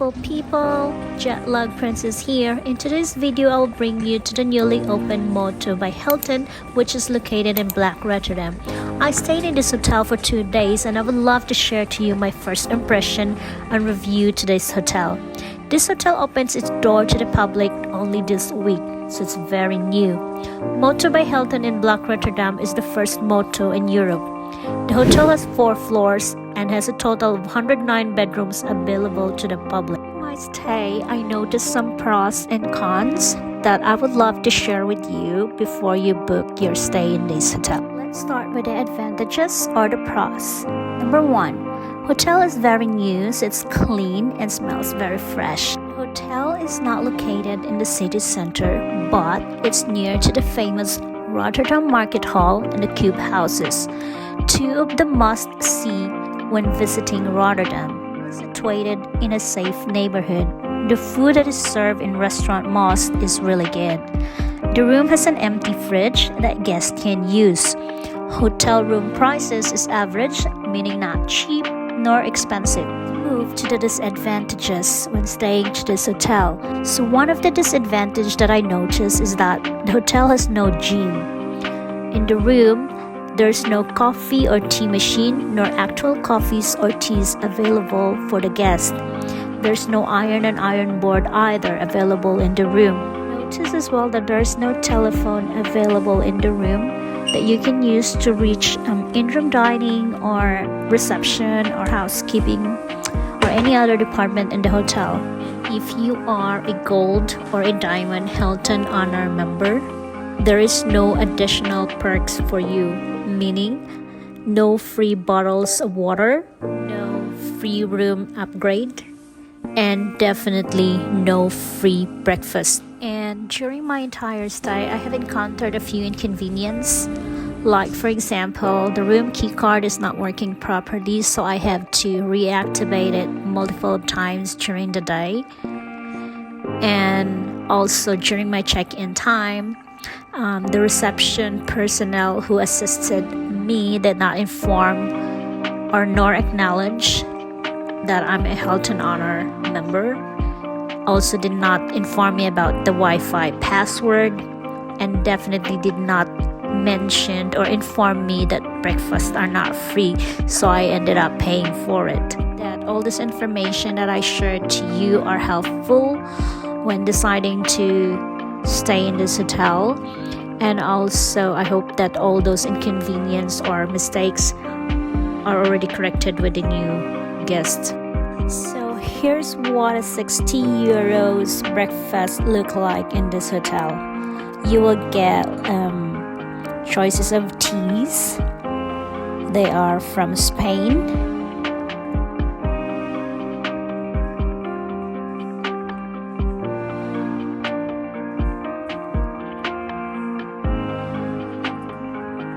beautiful people, Jetlag Princess here. In today's video, I'll bring you to the newly opened Motto by Hilton, which is located in Blaak Rotterdam. I stayed in this hotel for 2 days and I would love to share to you my first impression and review today's hotel. This hotel opens its door to the public only this week, so it's very new. Motto by Hilton in Blaak Rotterdam is the first Motto in Europe. The hotel has 4 floors and has a total of 109 bedrooms available to the public. In my stay, I noticed some pros and cons that I would love to share with you before you book your stay in this hotel. Let's start with the advantages or the pros. Number 1. Hotel is very new, so it's clean and smells very fresh. The hotel is not located in the city center, but it's near to the famous Rotterdam Market Hall and the Cube Houses, 2 of the must-see when visiting Rotterdam. Situated in a safe neighborhood, the food that is served in restaurant Most is really good. The room has an empty fridge that guests can use. Hotel room prices is average, meaning not cheap nor expensive. Move to the disadvantages when staying to this hotel. So one of the disadvantages that I noticed is that the hotel has no gym. In the room, there's no coffee or tea machine nor actual coffees or teas available for the guest. There's no iron and iron board either available in the room. Notice as well that there's no telephone available in the room that you can use to reach in-room dining or reception or housekeeping or any other department in the hotel. If you are a gold or a diamond Hilton Honor member, there is no additional perks for you, meaning no free bottles of water, no free room upgrade, and definitely no free breakfast. And during my entire stay, I have encountered a few inconveniences. Like for example, the room key card is not working properly, so I have to reactivate it multiple times during the day. And also during my check-in time, the reception personnel who assisted me did not inform or nor acknowledge that I'm a Hilton Honor member. Also did not inform me about the Wi-Fi password and definitely did not mention or inform me that breakfasts are not free, so I ended up paying for it. That all this information that I shared to you are helpful when deciding to stay in this hotel, and also I hope that all those inconvenience or mistakes are already corrected with the new guest. So here's what a 60 euros breakfast look like in this hotel. You will get choices of teas. They are from Spain.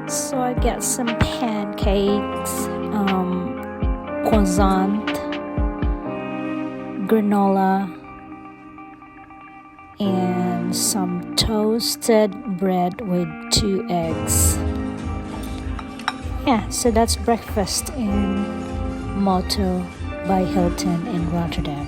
So I get some pancakes, croissant, granola, and some toasted bread with 2 eggs. Yeah, so that's breakfast in Motto by Hilton in Rotterdam.